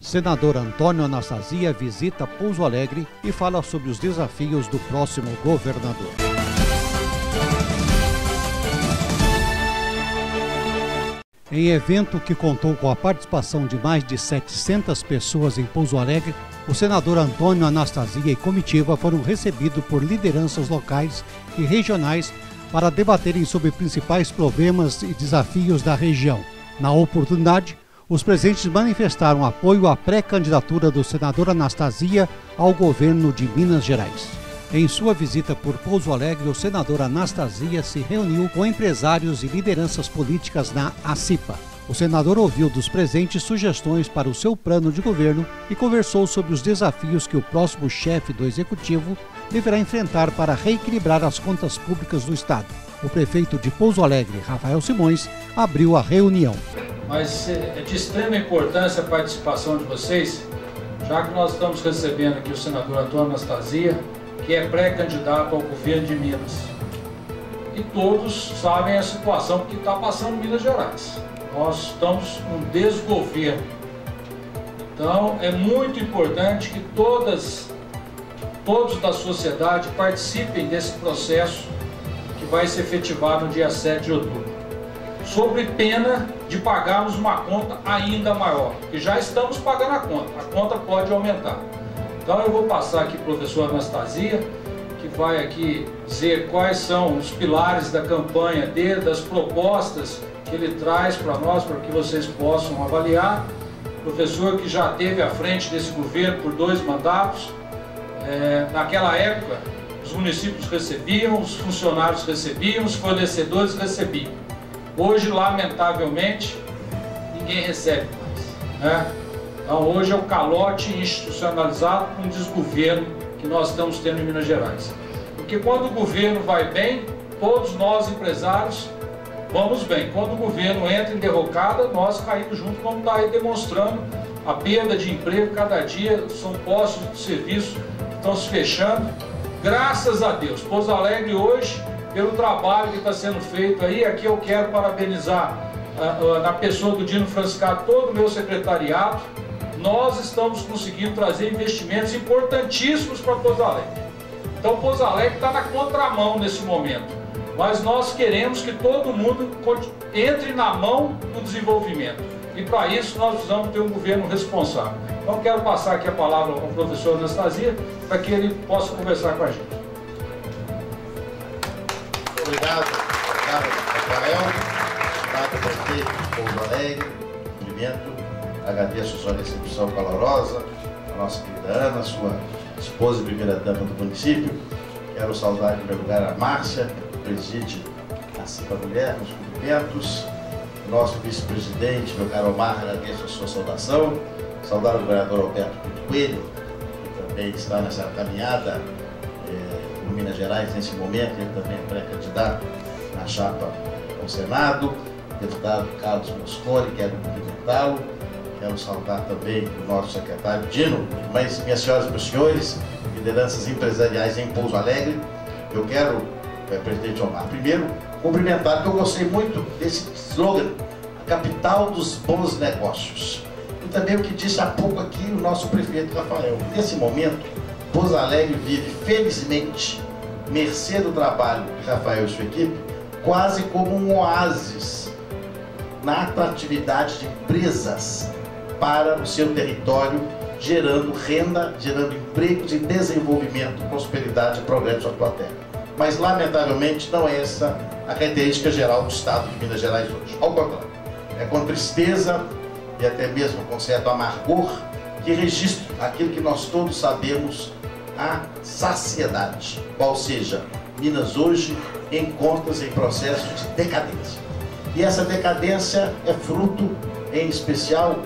Senador Antônio Anastasia visita Pouso Alegre e fala sobre os desafios do próximo governador. Em evento que contou com a participação de mais de 700 pessoas em Pouso Alegre, o senador Antônio Anastasia e comitiva foram recebidos por lideranças locais e regionais para debaterem sobre principais problemas e desafios da região. Na oportunidade, os presentes manifestaram apoio à pré-candidatura do senador Anastasia ao governo de Minas Gerais. Em sua visita por Pouso Alegre, o senador Anastasia se reuniu com empresários e lideranças políticas na ACIPA. O senador ouviu dos presentes sugestões para o seu plano de governo e conversou sobre os desafios que o próximo chefe do executivo deverá enfrentar para reequilibrar as contas públicas do Estado. O prefeito de Pouso Alegre, Rafael Simões, abriu a reunião. Mas é de extrema importância a participação de vocês, já que nós estamos recebendo aqui o senador Antônio Anastasia, que é pré-candidato ao governo de Minas. E todos sabem a situação que está passando em Minas Gerais. Nós estamos num desgoverno. Então é muito importante que todos da sociedade participem desse processo que vai se efetivar no dia 7 de outubro. Sobre pena de pagarmos uma conta ainda maior, que já estamos pagando a conta pode aumentar. Então eu vou passar aqui para o professor Anastasia, que vai aqui dizer quais são os pilares da campanha dele, das propostas que ele traz para nós, para que vocês possam avaliar. Professor que já esteve à frente desse governo por 2 mandatos. Naquela época, os municípios recebiam, os funcionários recebiam, os fornecedores recebiam. Hoje, lamentavelmente, ninguém recebe mais, né? Então, hoje é o calote institucionalizado com o desgoverno que nós estamos tendo em Minas Gerais. Porque quando o governo vai bem, todos nós empresários vamos bem. Quando o governo entra em derrocada, nós caímos junto, como está aí demonstrando a perda de emprego. Cada dia são postos de serviço que estão se fechando. Graças a Deus, Pouso Alegre hoje, pelo trabalho que está sendo feito aí, aqui eu quero parabenizar na pessoa do Dino Franciscato, todo o meu secretariado. Nós estamos conseguindo trazer investimentos importantíssimos para Pouso Alegre. Então Pouso Alegre está na contramão nesse momento, mas nós queremos que todo mundo entre na mão do desenvolvimento. E para isso nós precisamos ter um governo responsável. Então quero passar aqui a palavra ao professor Anastasia, para que ele possa conversar com a gente. Obrigado, Rafael. Obrigado, prefeito de Pouso Alegre. Cumprimento, agradeço a sua recepção calorosa, a nossa querida Ana, sua esposa e primeira-dama do município. Quero saudar, em primeiro lugar, a Márcia, que preside a CIPA Mulher, nos cumprimentos. Nosso vice-presidente, meu caro Omar, agradeço a sua saudação. Saudar o governador Alberto Coelho, que também está nessa caminhada em Minas Gerais nesse momento. Ele também é pré-candidato na chapa ao Senado. Deputado Carlos Mosconi, quero cumprimentá-lo. Quero saudar também o nosso secretário Dino. Mas, minhas senhoras e meus senhores, lideranças empresariais em Pouso Alegre, eu quero, presidente Omar, primeiro cumprimentar, porque eu gostei muito desse slogan, a capital dos bons negócios. E também o que disse há pouco aqui o nosso prefeito Rafael. Nesse momento, Pouso Alegre vive, felizmente, mercê do trabalho de Rafael e sua equipe, quase como um oásis na atratividade de empresas para o seu território, gerando renda, gerando empregos e desenvolvimento, prosperidade e progresso à tua terra. Mas, lamentavelmente, não é essa a característica geral do Estado de Minas Gerais hoje. Ao contrário, é com tristeza e até mesmo com certo amargor que registro aquilo que nós todos sabemos, a saciedade. Qual seja, Minas hoje encontra-se em processo de decadência. E essa decadência é fruto, em especial,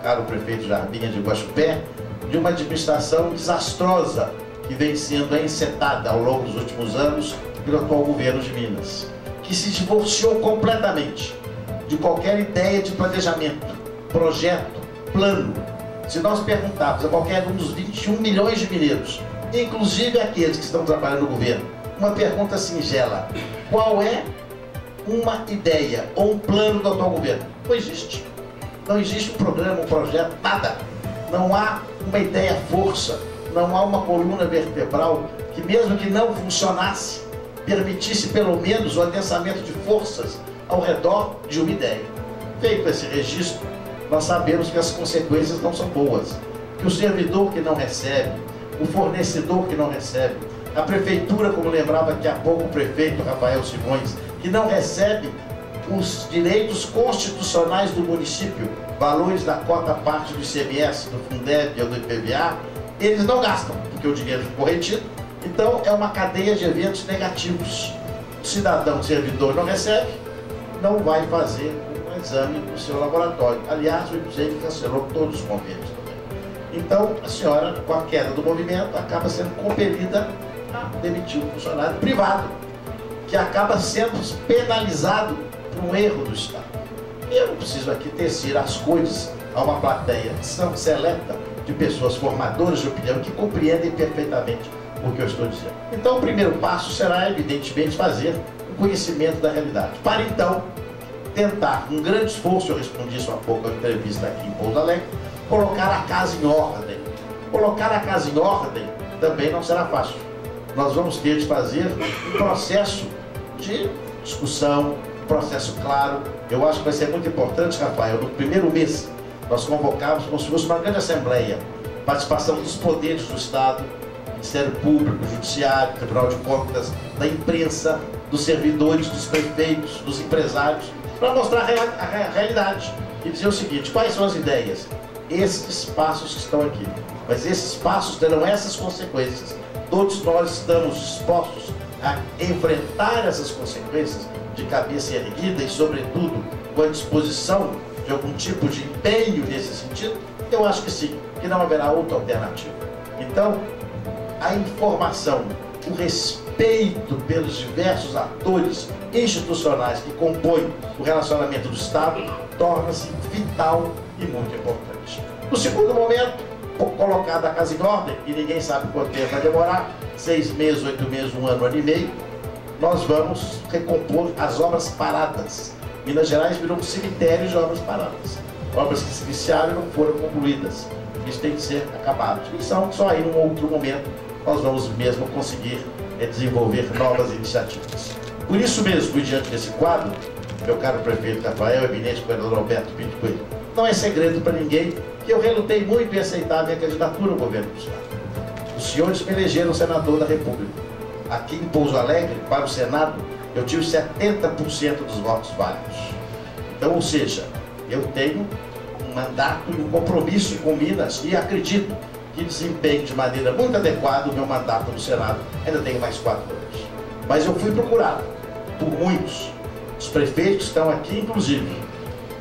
caro prefeito Jarbinha de Guaxupé, de uma administração desastrosa que vem sendo encetada ao longo dos últimos anos pelo atual governo de Minas, que se divorciou completamente de qualquer ideia de planejamento, projeto, plano. Se nós perguntarmos a qualquer um dos 21 milhões de mineiros, inclusive aqueles que estão trabalhando no governo, uma pergunta singela: qual é uma ideia ou um plano do atual governo? Não existe. Não existe um programa, um projeto, nada. não há uma ideia força, não há uma coluna vertebral que, mesmo que não funcionasse, permitisse pelo menos o adensamento de forças ao redor de uma ideia. Feito esse registro, nós sabemos que as consequências não são boas, que o servidor que não recebe, o fornecedor que não recebe, a prefeitura, como lembrava aqui há pouco o prefeito Rafael Simões, que não recebe os direitos constitucionais do município, valores da cota parte do ICMS, do Fundeb ou do IPVA, eles não gastam, porque o dinheiro ficou retido. Então é uma cadeia de eventos negativos. O cidadão, o servidor não recebe, não vai fazer um exame no seu laboratório. Aliás, o IPSEI cancelou todos os convênios também. Então a senhora, com a queda do movimento, acaba sendo compelida a demitir um funcionário privado, que acaba sendo penalizado por um erro do Estado. E eu não preciso aqui tecer as coisas a uma plateia seleta de pessoas formadoras de opinião que compreendem perfeitamente o que eu estou dizendo. Então o primeiro passo será, evidentemente, fazer um conhecimento da realidade. Para então, tentar, com um grande esforço, eu respondi isso há pouco na entrevista aqui em Pouso Alegre, colocar a casa em ordem. Colocar a casa em ordem também não será fácil. Nós vamos ter de fazer um processo de discussão, um processo claro. Eu acho que vai ser muito importante, Rafael, no primeiro mês, nós convocamos como se fosse uma grande assembleia, participação dos poderes do Estado, Ministério Público, Judiciário, Tribunal de Contas, da imprensa, dos servidores, dos prefeitos, dos empresários, para mostrar a realidade e dizer o seguinte: quais são as ideias? Esses passos que estão aqui, mas esses passos terão essas consequências. Todos nós estamos dispostos a enfrentar essas consequências de cabeça erguida e, sobretudo, com a disposição de algum tipo de empenho nesse sentido? Eu acho que sim, que não haverá outra alternativa. Então, a informação, o respeito pelos diversos atores institucionais que compõem o relacionamento do Estado torna-se vital e muito importante. No segundo momento, colocada a casa em ordem, e ninguém sabe quanto tempo vai demorar, 6 meses, 8 meses, 1 ano, 1 ano e meio, nós vamos recompor as obras paradas. Minas Gerais virou um cemitério de obras paradas. Obras que se iniciaram e não foram concluídas. Isso tem que ser acabado. E só aí, num outro momento, nós vamos mesmo conseguir desenvolver novas iniciativas. Por isso mesmo, diante desse quadro, meu caro prefeito Rafael, eminente governador Alberto Pinto Coelho, não é segredo para ninguém que eu relutei muito em aceitar a minha candidatura ao governo do Estado. Os senhores me elegeram senador da República. Aqui em Pouso Alegre, para o Senado, eu tive 70% dos votos válidos. Então, ou seja, eu tenho um mandato e um compromisso com Minas e acredito que desempenho de maneira muito adequada o meu mandato no Senado. Ainda tenho mais 4 anos. Mas eu fui procurado por muitos. Os prefeitos estão aqui, inclusive,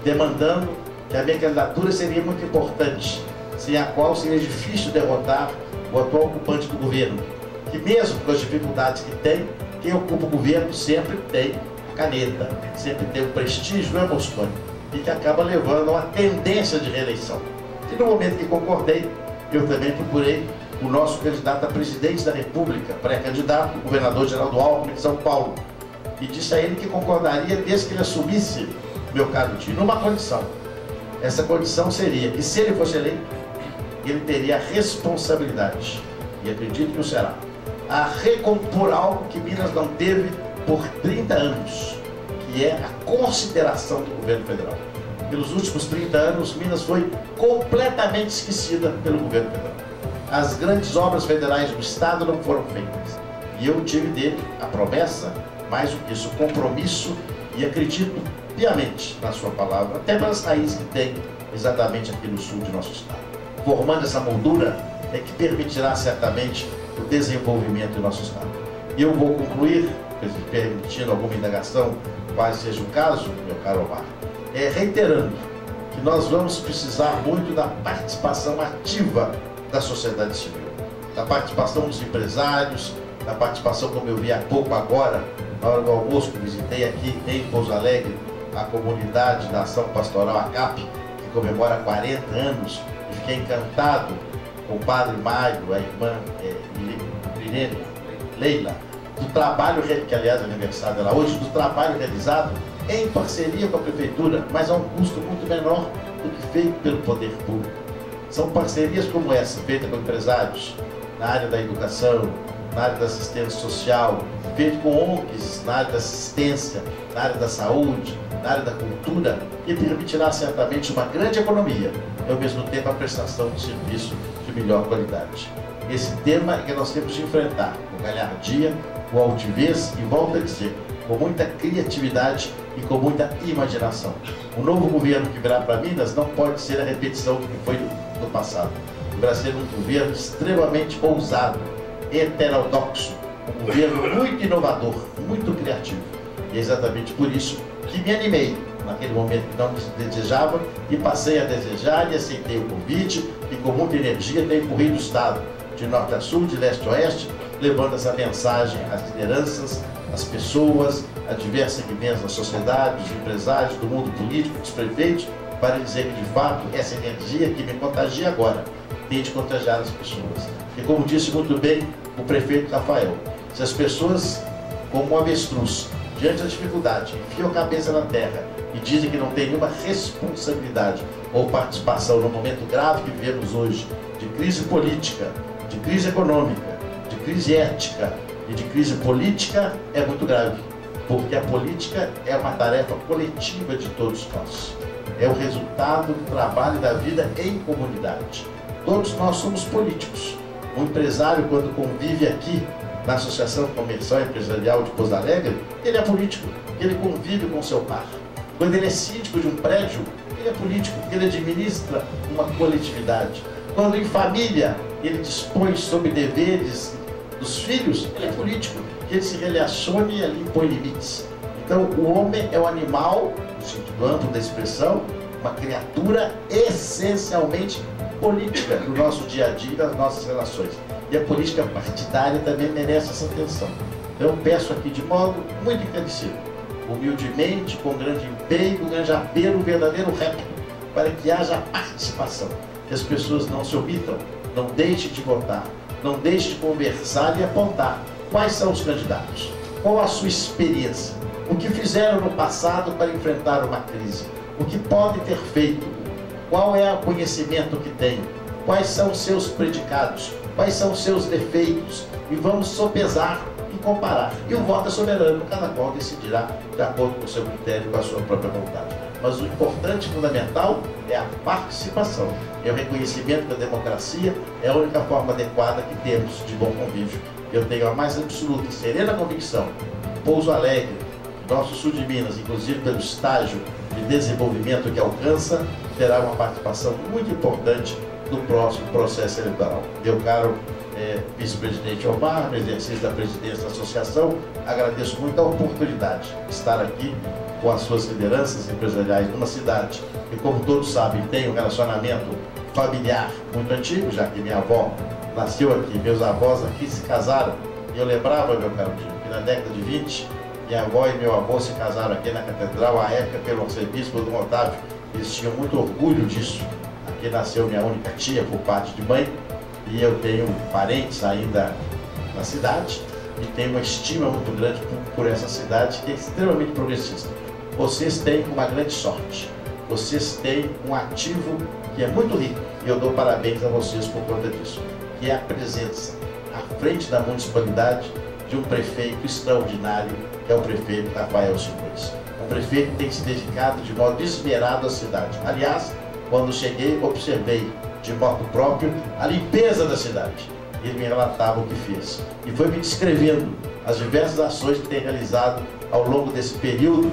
demandando que a minha candidatura seria muito importante, sem a qual seria difícil derrotar o atual ocupante do governo, que mesmo com as dificuldades que tem, quem ocupa o governo sempre tem a caneta, sempre tem o prestígio emocional e que acaba levando a uma tendência de reeleição. E no momento que concordei, eu também procurei o nosso candidato a presidente da República, pré-candidato, o governador Geraldo Alckmin de São Paulo, e disse a ele que concordaria desde que ele assumisse, meu caro tio, numa condição. Essa condição seria que, se ele fosse eleito, ele teria a responsabilidade, e acredito que o será, a recompor algo que Minas não teve por 30 anos, que é a consideração do governo federal. Pelos últimos 30 anos, Minas foi completamente esquecida pelo governo federal. As grandes obras federais do Estado não foram feitas. E eu tive dele a promessa, mais do que isso, o compromisso, e acredito piamente na sua palavra, até pelas raízes que tem exatamente aqui no sul de nosso Estado. Formando essa moldura é que permitirá certamente o desenvolvimento do nosso Estado. E eu vou concluir, permitindo alguma indagação, quase seja o caso, meu caro Omar, reiterando que nós vamos precisar muito da participação ativa da sociedade civil, da participação dos empresários, da participação, como eu vi há pouco agora, na hora do almoço que visitei aqui em Pouso Alegre, a comunidade da Ação Pastoral ACAP, que comemora 40 anos, e fiquei encantado com o padre Mário, a irmã Leila, do trabalho, que aliás é aniversário dela hoje, do trabalho realizado em parceria com a Prefeitura, mas a um custo muito menor do que feito pelo Poder Público. São parcerias como essa, feitas com empresários na área da educação, na área da assistência social, feito com ONGs na área da assistência, na área da saúde, na área da cultura, que permitirá certamente uma grande economia e ao mesmo tempo a prestação de serviço de melhor qualidade. Esse tema é que nós temos de enfrentar com galhardia, com altivez e, volto a dizer, com muita criatividade e com muita imaginação. O novo governo que virá para Minas não pode ser a repetição do que foi no passado. Deverá ser um governo extremamente ousado, heterodoxo, um governo muito inovador, muito criativo. E é exatamente por isso que me animei, naquele momento que não desejava, e passei a desejar e aceitei o convite, e com muita energia tenho corrido o Estado, de norte a sul, de leste a oeste, levando essa mensagem às lideranças, às pessoas, a diversos segmentos da sociedade, dos empresários, do mundo político, dos prefeitos, para dizer que, de fato, essa energia que me contagia agora tem de contagiar as pessoas. E como disse muito bem o prefeito Rafael, se as pessoas, como um avestruz, diante da dificuldade, enfiam a cabeça na terra e dizem que não tem nenhuma responsabilidade ou participação no momento grave que vivemos hoje, de crise política, de crise econômica, de crise ética e de crise política, é muito grave, porque a política é uma tarefa coletiva de todos nós. É o resultado do trabalho e da vida em comunidade. Todos nós somos políticos. Um empresário, quando convive aqui na Associação Comercial e Empresarial de Pouso Alegre, ele é político, ele convive com seu par. Quando ele é síndico de um prédio, ele é político, ele administra uma coletividade. Quando em família ele dispõe sobre deveres dos filhos, ele é político, ele se relaciona e ali impõe limites. Então o homem é um animal, no sentido amplo da expressão, uma criatura essencialmente política no nosso dia a dia, nas nossas relações. E a política partidária também merece essa atenção. Então eu peço aqui de modo muito encarecido, humildemente, com grande empenho, com grande apelo, um verdadeiro repto, para que haja participação, que as pessoas não se omitam, não deixem de votar, não deixem de conversar e apontar quais são os candidatos, qual a sua experiência, o que fizeram no passado para enfrentar uma crise, o que podem ter feito, qual é o conhecimento que tem, quais são os seus predicados, quais são os seus defeitos, e vamos sopesar e comparar. E o voto é soberano, cada qual decidirá de acordo com o seu critério, com a sua própria vontade. Mas o importante e fundamental é a participação, é o reconhecimento da democracia, é a única forma adequada que temos de bom convívio. Eu tenho a mais absoluta e serena convicção que Pouso Alegre, nosso sul de Minas, inclusive pelo estágio de desenvolvimento que alcança, terá uma participação muito importante no próximo processo eleitoral. Meu caro vice-presidente Omar, no exercício da presidência da associação, agradeço muito a oportunidade de estar aqui com as suas lideranças empresariais numa cidade que, como todos sabem, tem um relacionamento familiar muito antigo, já que minha avó nasceu aqui, meus avós aqui se casaram, e eu lembrava, meu caro tio, que na década de 20, minha avó e meu avô se casaram aqui na Catedral, à época pelo arcebispo Dom Otávio. Eles tinham muito orgulho disso. Aqui nasceu minha única tia por parte de mãe, e eu tenho parentes ainda na cidade, e tenho uma estima muito grande por essa cidade, que é extremamente progressista. Vocês têm uma grande sorte, vocês têm um ativo que é muito rico, e eu dou parabéns a vocês por conta disso, que é a presença à frente da municipalidade de um prefeito extraordinário, que é o prefeito Rafael Simões. Um prefeito que tem se dedicado de modo esmerado à cidade. Aliás, quando cheguei, observei de modo próprio a limpeza da cidade. Ele me relatava o que fez. E foi me descrevendo as diversas ações que tem realizado ao longo desse período,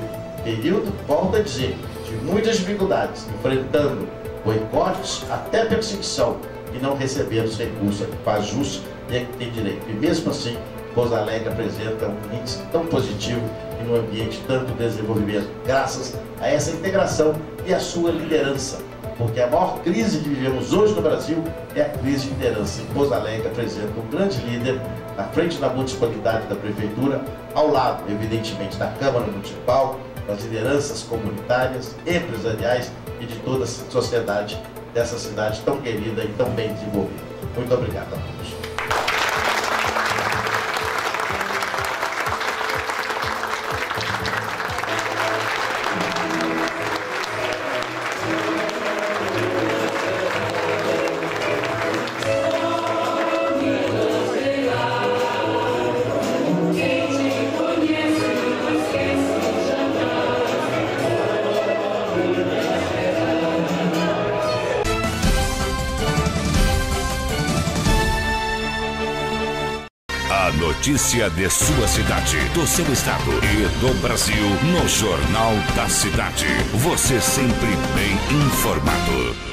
volto a dizer, de muitas dificuldades, enfrentando boicotes, até perseguição, e não recebendo os recursos que faz jus e é que tem direito. E mesmo assim, Pouso Alegre apresenta um índice tão positivo e num ambiente de tanto desenvolvimento, graças a essa integração e a sua liderança. Porque a maior crise que vivemos hoje no Brasil é a crise de liderança. E Pouso Alegre apresenta um grande líder na frente da municipalidade, da prefeitura, ao lado, evidentemente, da Câmara Municipal, das lideranças comunitárias, empresariais e de toda a sociedade dessa cidade tão querida e tão bem desenvolvida. Muito obrigado a todos. A notícia de sua cidade, do seu estado e do Brasil no Jornal da Cidade. Você sempre bem informado.